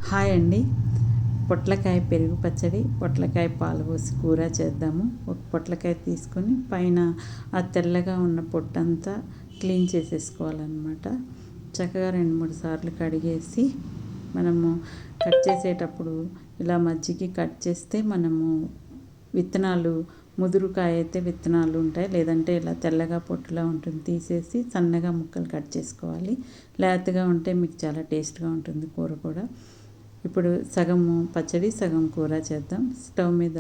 Hi అండి. పొట్లకాయ పెరుగు పచ్చడి, పొట్లకాయ పాలు పోసి కూర చేద్దాము. ఒక పొట్లకాయ తీసుకొని పైన ఆ తెల్లగా ఉన్న పొట్టంతా క్లీన్ చేసేసుకోవాలన్నమాట. చక్కగా 2-3 సార్లు కడిగేసి మనము కట్ చేసేటప్పుడు ఇలా మధ్యకి కట్ చేస్తే మనము విత్తనాలు, ముదురుకాయ అయితే విత్తనాలు ఉంటాయి, లేదంటే ఇలా తెల్లగా పొట్టులా ఉంటుంది, తీసేసి సన్నగా ముక్కలు కట్ చేసుకోవాలి. లేతగా ఉంటే మీకు చాలా టేస్ట్గా ఉంటుంది కూర కూడా. ఇప్పుడు సగము పచ్చడి సగం కూర చేద్దాం. స్టవ్ మీద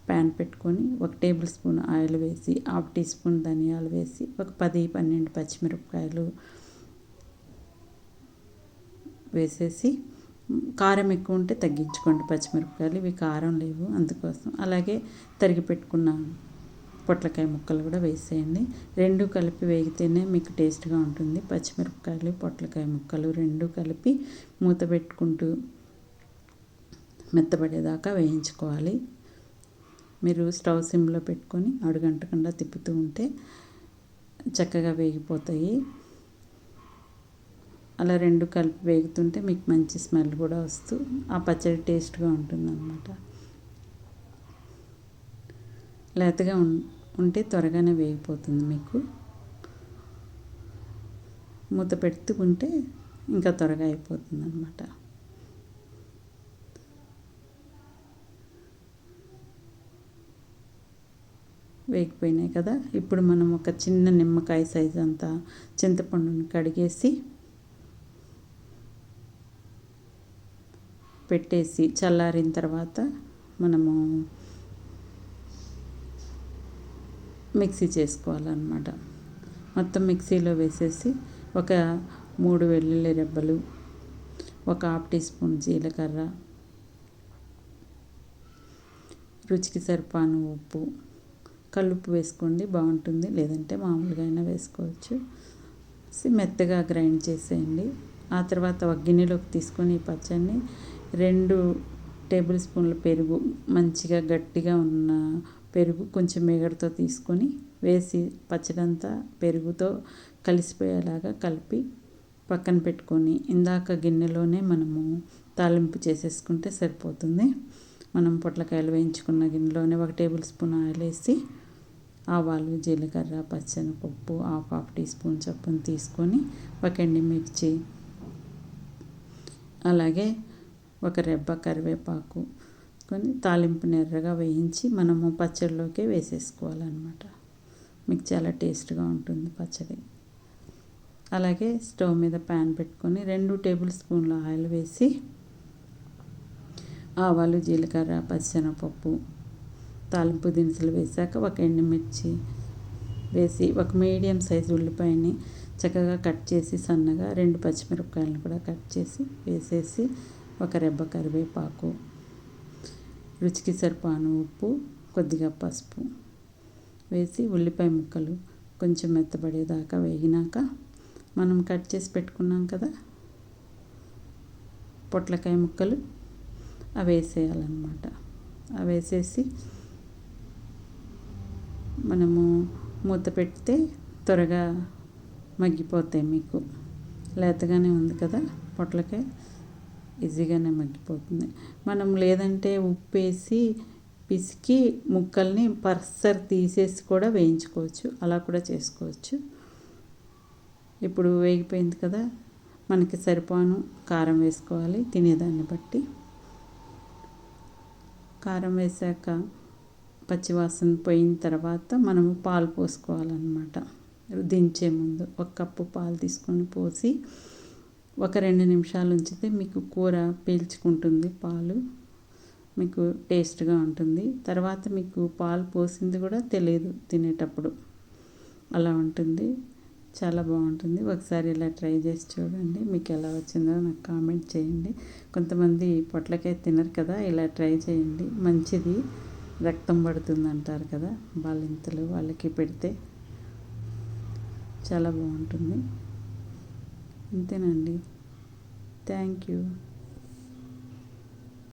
ప్యాన్ పెట్టుకొని 1 టేబుల్ స్పూన్ ఆయిల్ వేసి, 1/2 టీ స్పూన్ ధనియాలు వేసి, ఒక 10-12 పచ్చిమిరపకాయలు వేసేసి, కారం ఎక్కువ ఉంటే తగ్గించుకోండి పచ్చిమిరపకాయలు, ఇవి కారం లేవు అందుకోసం. అలాగే తరిగి పెట్టుకున్న పొట్లకాయ ముక్కలు కూడా వేసేయండి. 2 కలిపి వేగితేనే మీకు టేస్ట్గా ఉంటుంది. పచ్చిమిరపకాయలు, పొట్లకాయ ముక్కలు 2 కలిపి మూత పెట్టుకుంటూ మెత్తబడేదాకా వేయించుకోవాలి. మీరు స్టవ్ సిమ్లో పెట్టుకొని అడుగంటకుండా తిప్పుతూ ఉంటే చక్కగా వేగిపోతాయి. అలా 2 కలిపి వేగుతుంటే మీకు మంచి స్మెల్ కూడా వస్తూ ఆ పచ్చడి టేస్ట్గా ఉంటుందన్నమాట. లేతగా ఉంటే త్వరగానే వేగిపోతుంది మీకు. మూత పెడుతూ ఉంటే ఇంకా త్వరగా అయిపోతుంది అన్నమాట. వేగిపోయినాయి కదా. ఇప్పుడు మనం ఒక చిన్న నిమ్మకాయ సైజు అంతా చింతపండుని కడిగేసి పెట్టేసి చల్లారిన తర్వాత మనము మిక్సీ చేసుకోవాలన్నమాట. మొత్తం మిక్సీలో వేసేసి ఒక 3 వెల్లుల్లి రెబ్బలు, ఒక 1/2 టీ స్పూన్ జీలకర్ర, రుచికి సరిపాను ఉప్పు, కల్లుప్పు వేసుకోండి బాగుంటుంది, లేదంటే మామూలుగా అయినా వేసుకోవచ్చు. మెత్తగా గ్రైండ్ చేసేయండి. ఆ తర్వాత ఒక గిన్నెలోకి తీసుకొని ఈ పచ్చడిని 2 టేబుల్ స్పూన్ల పెరుగు, మంచిగా గట్టిగా ఉన్న పెరుగు కొంచెం మేగడతో తీసుకొని వేసి పచ్చడంతా పెరుగుతో కలిసిపోయేలాగా కలిపి పక్కన పెట్టుకొని, ఇందాక గిన్నెలోనే మనము తాలింపు చేసేసుకుంటే సరిపోతుంది. మనం పొట్లకాయలు వేయించుకున్న గిన్నెలోనే 1 టేబుల్ స్పూన్ ఆయిల్ వేసి, ఆవాలు, జీలకర్ర, పచ్చెనపప్పు 1/2 టీ స్పూన్ చొప్పున తీసుకొని, ఒక ఎండుమిర్చి, అలాగే ఒక రెబ్బ కరివేపాకు కొని తాలింపుని ఎర్రగా వేయించి మనము పచ్చడిలోకి వేసేసుకోవాలన్నమాట. మీకు చాలా టేస్ట్గా ఉంటుంది పచ్చడి. అలాగే స్టవ్ మీద ప్యాన్ పెట్టుకొని 2 టేబుల్ స్పూన్ల ఆయిల్ వేసి, ఆవాలు, జీలకర్ర, పచ్చెనపప్పు, తాలింపు దినుసులు వేసాక ఒక ఎండుమిర్చి వేసి, ఒక మీడియం సైజు ఉల్లిపాయని చక్కగా కట్ చేసి సన్నగా, 2 పచ్చిమిరపకాయలను కూడా కట్ చేసి వేసేసి, ఒక రెబ్బ కరివేపాకు, రుచికి సరిపాను ఉప్పు, కొద్దిగా పసుపు వేసి, ఉల్లిపాయ ముక్కలు కొంచెం మెత్తబడేదాకా వేగినాక మనం కట్ చేసి పెట్టుకున్నాం కదా పొట్లకాయ ముక్కలు, అవి వేసేయాలన్నమాట. అవి వేసేసి మనము మూత పెడితే త్వరగా మగ్గిపోతాయి మీకు. లేతగానే ఉంది కదా పొట్లకాయ, ఈజీగానే మగ్గిపోతుంది. మనం లేదంటే ఉప్పు వేసి పిసికి ముక్కల్ని పర్సర్ తీసేసి కూడా వేయించుకోవచ్చు, అలా కూడా చేసుకోవచ్చు. ఇప్పుడు వేగిపోయింది కదా, మనకి సరిపాను కారం వేసుకోవాలి తినేదాన్ని బట్టి. కారం వేసాక పచ్చివాసన పోయిన తర్వాత మనము పాలు పోసుకోవాలన్నమాట. దించే ముందు 1 కప్పు పాలు తీసుకొని పోసి ఒక 2 నిమిషాలు ఉంచితే మీకు కూర పీల్చుకుంటుంది, పాలు మీకు టేస్ట్గా ఉంటుంది. తర్వాత మీకు పాలు పోసింది కూడా తెలియదు తినేటప్పుడు, అలా ఉంటుంది. చాలా బాగుంటుంది. ఒకసారి ఇలా ట్రై చేసి చూడండి, మీకు ఎలా వచ్చిందో నాకు కామెంట్ చేయండి. కొంతమంది పొట్లకాయ తినరు కదా, ఇలా ట్రై చేయండి, మంచిది, రక్తం పడుతుంది అంటారు కదా బాలింతలు, వాళ్ళకి పెడితే చాలా బాగుంటుంది. అంతేనండి. Thank you.